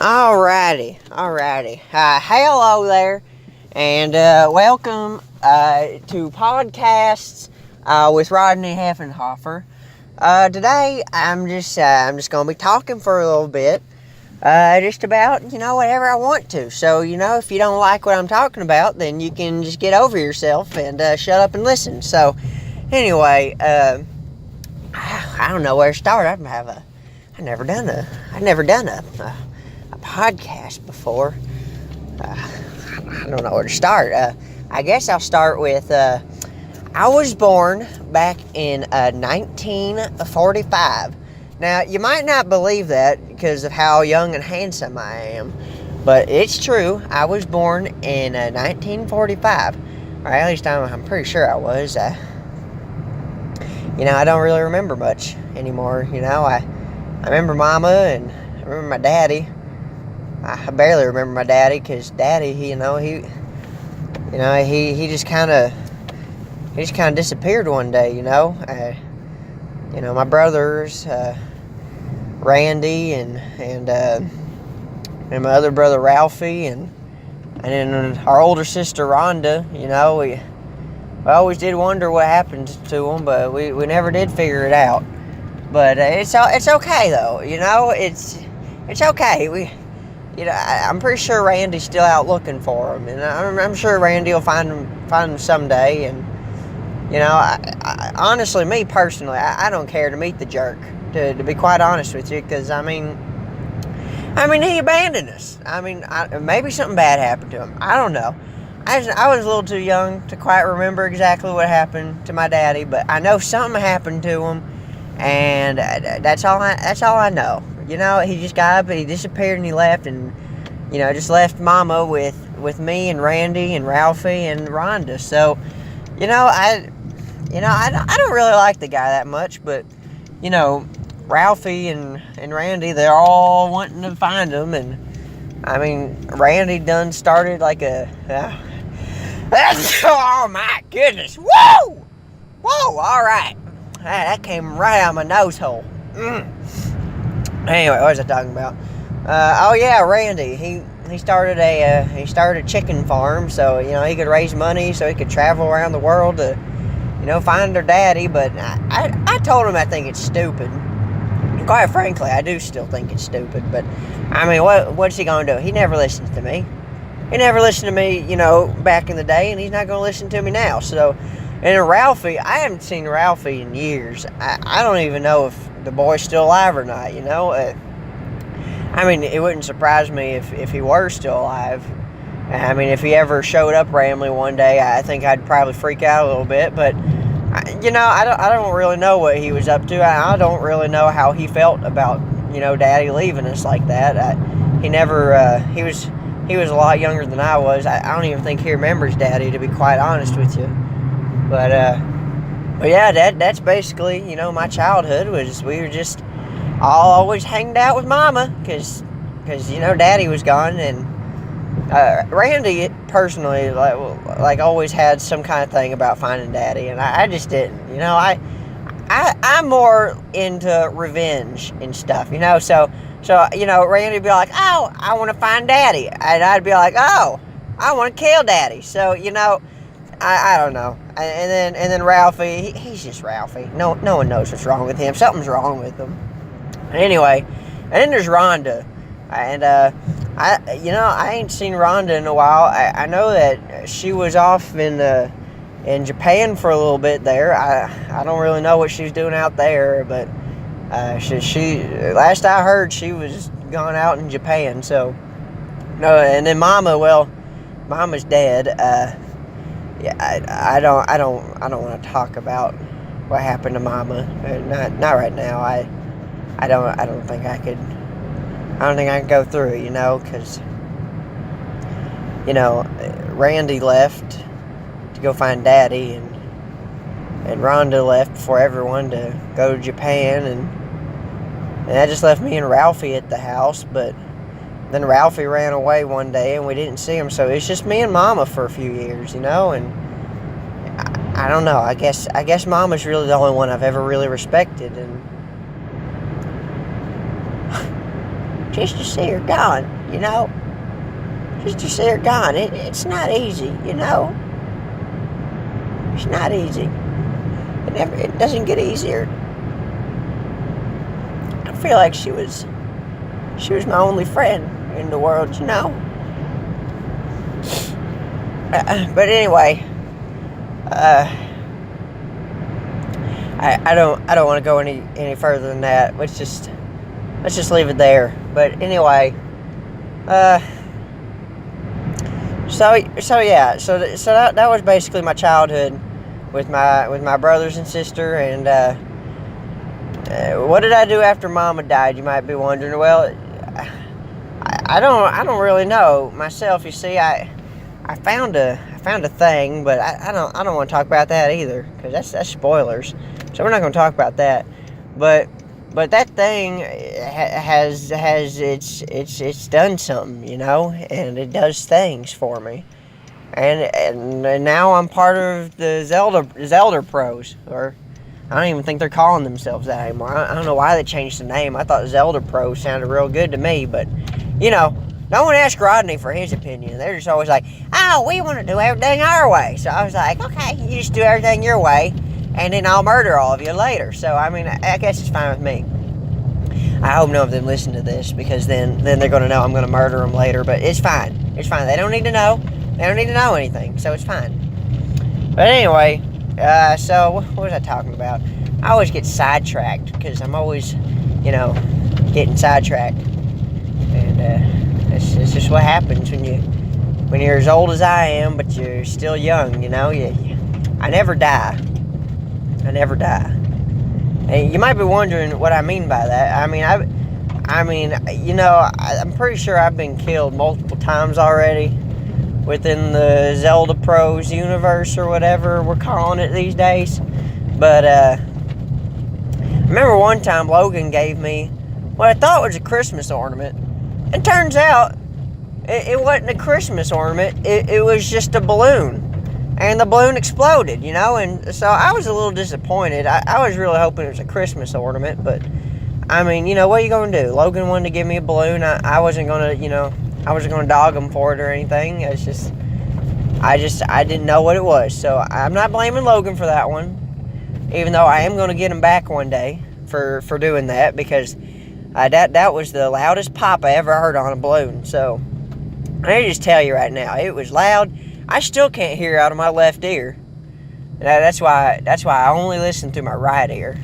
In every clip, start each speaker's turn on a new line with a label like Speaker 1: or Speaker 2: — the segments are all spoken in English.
Speaker 1: Alrighty. Hello there, and welcome to Podcasts with Rodney Heffinhoffer. Today, I'm just going to be talking for a little bit, just about, whatever I want to. So, if you don't like what I'm talking about, then you can just get over yourself and shut up and listen. So, anyway, I don't know where to start. I've never done a podcast before. I don't know where to start. I guess I'll start with, I was born back in 1945. Now, you might not believe that because of how young and handsome I am, but it's true. I was born in 1945. Or at least I'm pretty sure I was. I don't really remember much anymore. I remember Mama and I remember my daddy. I barely remember my daddy because Daddy, he just kind of disappeared one day. My brothers, Randy and my other brother Ralphie and then our older sister Rhonda. We always did wonder what happened to them, but we never did figure it out. But it's okay though. It's okay. I'm pretty sure Randy's still out looking for him, and I'm sure Randy will find him someday. And I honestly, me personally, I don't care to meet the jerk. To be quite honest with you, because I mean, he abandoned us. Maybe something bad happened to him. I don't know. I was a little too young to quite remember exactly what happened to my daddy, but I know something happened to him, and that's all I know. He just got up and he disappeared and he left, and just left Mama with me and Randy and Ralphie and Rhonda. So, I don't really like the guy that much, but Ralphie and Randy, they're all wanting to find him, and Randy done started like oh my goodness, whoa, all right, that came right out of my nose hole. Anyway, what was I talking about? Randy. He started a chicken farm, so he could raise money, so he could travel around the world to find their daddy. But I told him I think it's stupid. And quite frankly, I do still think it's stupid. But what's he gonna do? He never listens to me. He never listened to me, back in the day, and he's not gonna listen to me now. So, and Ralphie, I haven't seen Ralphie in years. I don't even know if the boy's still alive or not. It wouldn't surprise me if he were still alive. If he ever showed up randomly one day, I think I'd probably freak out a little bit. But I don't really know what he was up to. I don't really know how he felt about Daddy leaving us like that. He was a lot younger than I was. I don't even think he remembers Daddy, to be quite honest with you. But yeah, that's basically, my childhood was, we were just all always hanged out with Mama, because Daddy was gone, and Randy personally, like always had some kind of thing about finding Daddy, and I just didn't, I'm more into revenge and stuff, so Randy would be like, oh, I want to find Daddy, and I'd be like, oh, I want to kill Daddy, so, I don't know. And then Ralphie, he's just Ralphie. No one knows what's wrong with him. Something's wrong with him. Anyway, and then there's Rhonda, and I ain't seen Rhonda in a while. I know that she was off in Japan for a little bit there. I don't really know what she's doing out there, but she last I heard she was gone out in Japan. So no, and then Mama's dead. I don't want to talk about what happened to Mama. Not right now. I don't think I could go through it, because Randy left to go find Daddy, and Rhonda left before everyone to go to Japan, and that just left me and Ralphie at the house. But then Ralphie ran away one day and we didn't see him, so it's just me and Mama for a few years, and I don't know, I guess Mama's really the only one I've ever really respected, and just to see her gone, you know? Just to see her gone. It's not easy, you know? It's not easy. It doesn't get easier. I feel like she was my only friend in the world, you know? But anyway, I don't want to go any further than that. Let's just leave it there. But anyway, so that was basically my childhood with my brothers and sister. And what did I do after Mama died? You might be wondering. Well, I don't really know myself. You see, I found a thing, but I don't want to talk about that either, because that's spoilers. So we're not going to talk about that. But that thing has it's done something, you know, and it does things for me. And now I'm part of the Zelda Pros, or I don't even think they're calling themselves that anymore. I don't know why they changed the name. I thought Zelda Pros sounded real good to me, but you know, no one asked Rodney for his opinion. They're just always like, oh, we want to do everything our way. So I was like, okay, you just do everything your way, and then I'll murder all of you later. So, I mean, I guess it's fine with me. I hope none of them listen to this, because then they're going to know I'm going to murder them later. But it's fine. It's fine. They don't need to know. They don't need to know anything, so it's fine. But anyway, so what was I talking about? I always get sidetracked, because I'm always, you know, getting sidetracked. And it's just what happens when you're as old as I am, but you're still young, you know? I never die. I never die. And you might be wondering what I mean by that. I mean, you know, I'm pretty sure I've been killed multiple times already within the Zelda Pros universe, or whatever we're calling it these days. But I remember one time Logan gave me what I thought was a Christmas ornament. And turns out it wasn't a Christmas ornament. It was just a balloon. And the balloon exploded, you know, and so I was a little disappointed. I was really hoping it was a Christmas ornament, but I mean, you know, what are you going to do? Logan wanted to give me a balloon. I wasn't going to, you know, I wasn't going to dog him for it or anything. It's just, I didn't know what it was. So I'm not blaming Logan for that one, even though I am going to get him back one day for doing that, because that was the loudest pop I ever heard on a balloon. So I just tell you right now, it was loud. I still can't hear out of my left ear. That's why I only listen through my right ear.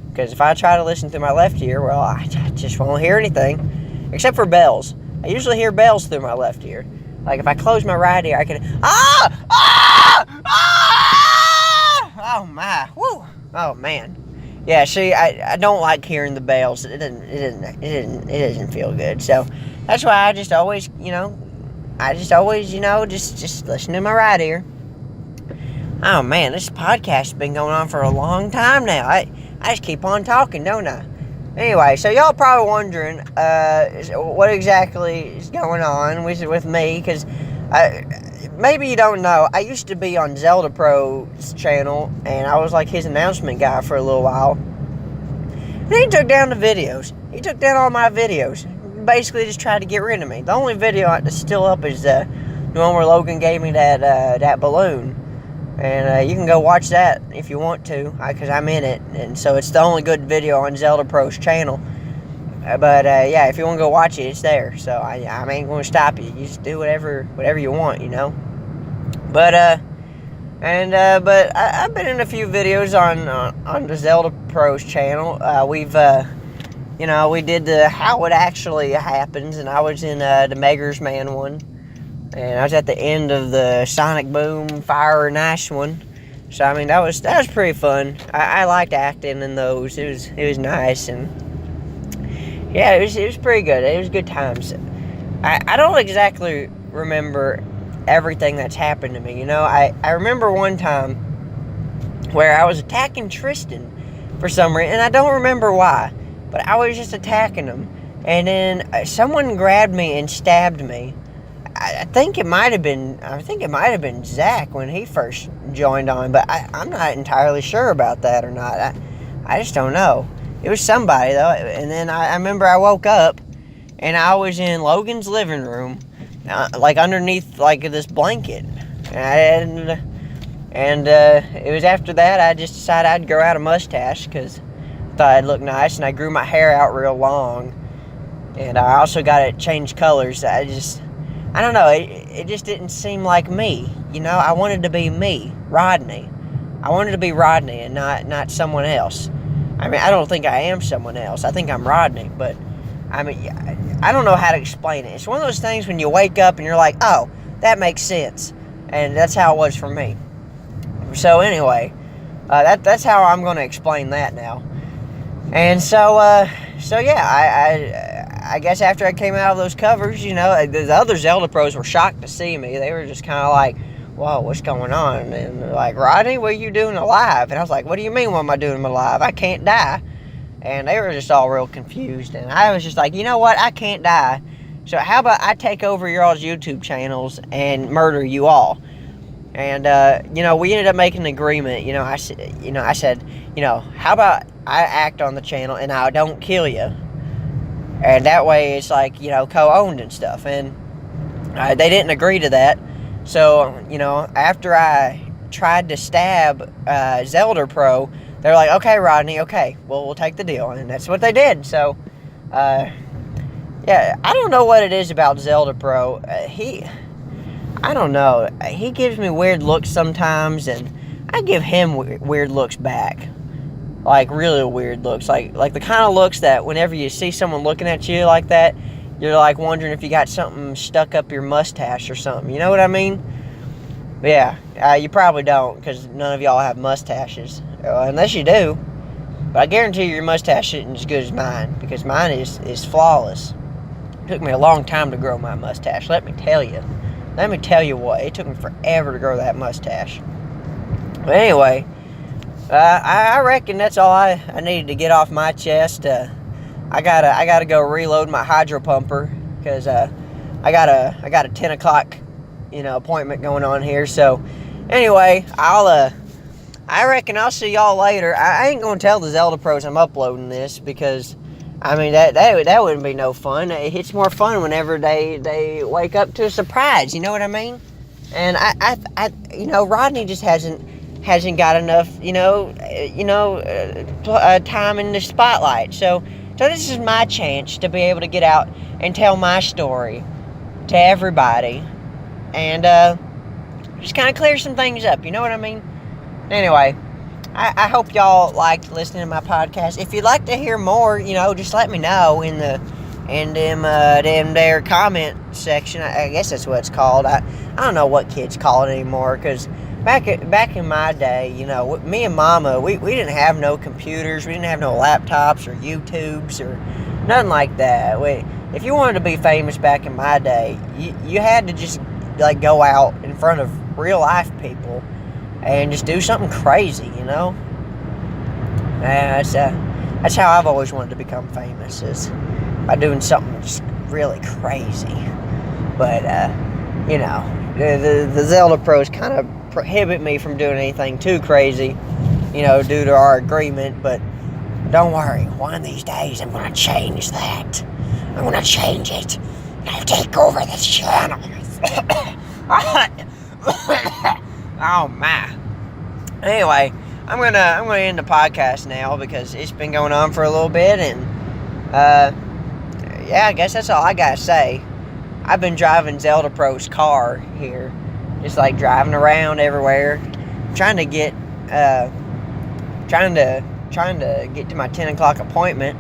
Speaker 1: Because if I try to listen through my left ear, well, I just won't hear anything. Except for bells. I usually hear bells through my left ear. Like if I close my right ear, I can... Oh my. Woo. Oh man. Yeah, see, I don't like hearing the bells. It doesn't feel good. So that's why I just always, you know, just listen to my right ear. Oh man, this podcast has been going on for a long time now. I just keep on talking, don't I? Anyway, so y'all probably wondering what exactly is going on with me, because maybe you don't know, I used to be on Zelda Pro's channel, and I was like his announcement guy for a little while. And he took down the videos. He took down all my videos. Basically just tried to get rid of me. The only video that's still up is the one where Logan gave me that balloon. And you can go watch that if you want to, because I'm in it. And so it's the only good video on Zelda Pro's channel. But yeah, if you want to go watch it, it's there. So I ain't going to stop you. You just do whatever you want, you know. But I've been in a few videos on the Zelda Pro's channel. You know, we did the How It Actually Happens, and I was in the Meggers Man one. And I was at the end of the Sonic Boom Fire and Ice one. So I mean, that was pretty fun. I liked acting in those. It was nice, and yeah, it was pretty good. It was good times. I don't exactly remember everything that's happened to me. You know, I remember one time where I was attacking Tristan for some reason, and I don't remember why, but I was just attacking him, and then someone grabbed me and stabbed me. I think it might have been Zach when he first joined on, but I'm not entirely sure about that or not. I just don't know. It was somebody though, and then I remember I woke up, and I was in Logan's living room, like underneath like this blanket, and it was after that I just decided I'd grow out a mustache because I thought I'd look nice, and I grew my hair out real long, and I also got it changed colors. I don't know, it just didn't seem like me, I wanted to be me, Rodney. I wanted to be Rodney and not someone else. I mean, I don't think I am someone else. I think I'm Rodney, but I mean, I don't know how to explain it. It's one of those things when you wake up and you're like, oh, that makes sense. And that's how it was for me. So anyway, that's how I'm going to explain that now. And so yeah, I guess after I came out of those covers, the other Zelda pros were shocked to see me. They were just kind of like, whoa, what's going on? And they're like, Rodney, what are you doing alive? And I was like, what do you mean, what am I doing alive? I can't die. And they were just all real confused. And I was just like, you know what? I can't die. So how about I take over your all's YouTube channels and murder you all? And, we ended up making an agreement. I said, how about I act on the channel and I don't kill you? And that way it's like, co-owned and stuff. And they didn't agree to that. So, after I tried to stab Zelda Pro, they're like, okay, Rodney, okay, well, we'll take the deal. And that's what they did. So, yeah, I don't know what it is about Zelda Pro. I don't know. He gives me weird looks sometimes, and I give him weird looks back. Like, really weird looks. Like the kind of looks that whenever you see someone looking at you like that, you're like wondering if you got something stuck up your mustache or something. You know what I mean? But yeah, you probably don't, because none of y'all have mustaches. Unless you do. But I guarantee your mustache isn't as good as mine, because mine is flawless. It took me a long time to grow my mustache, let me tell you. Let me tell you what, it took me forever to grow that mustache. But anyway, I reckon that's all I needed to get off my chest. I gotta go reload my hydro pumper, because I got a 10 o'clock appointment going on here. So anyway, I reckon I'll see y'all later. I ain't gonna tell the Zelda pros I'm uploading this, because I mean that wouldn't be no fun. It's more fun whenever they wake up to a surprise. You know what I mean? And I Rodney just hasn't got enough time in the spotlight. So this is my chance to be able to get out and tell my story to everybody, and just kind of clear some things up. You know what I mean? Anyway, I hope y'all liked listening to my podcast. If you'd like to hear more, just let me know in them their comment section. I guess that's what it's called. I don't know what kids call it anymore, because back in my day, me and Mama, we didn't have no computers, we didn't have no laptops or YouTubes or nothing like that. If you wanted to be famous back in my day, you had to just go out in front of real life people and just do something crazy, That's how I've always wanted to become famous, is by doing something just really crazy. But the Zelda pros kind of prohibit me from doing anything too crazy, due to our agreement. But don't worry, one of these days I'm going to change that. I'm going to change it. I'll take over this channel. Oh my. Anyway, I'm gonna end the podcast now, because it's been going on for a little bit, and yeah, I guess that's all I gotta say. I've been driving Zelda Pro's car here, just driving around everywhere, trying to get to my 10 o'clock appointment,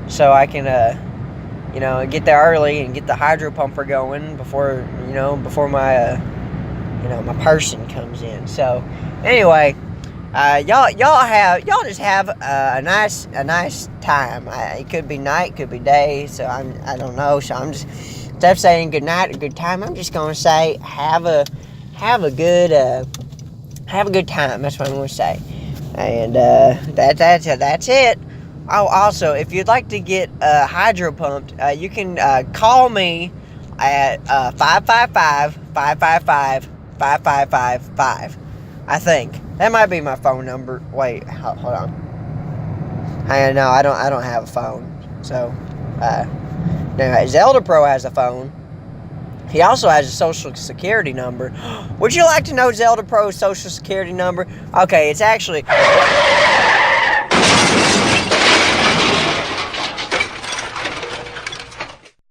Speaker 1: so I can get there early and get the hydro pumper going before my my person comes in. So anyway, y'all just have a nice time. It could be night, could be day, so I don't know. So I'm just, instead of saying good night or good time, I'm just gonna say have a good time. That's what I'm gonna say. And that's it. Oh, also, if you'd like to get hydro pumped, you can call me at 555-555-5555. I think that might be my phone number. Wait, hold on. I don't have a phone. So, Now, Zelda Pro has a phone. He also has a social security number. Would you like to know Zelda Pro's social security number? Okay, it's actually...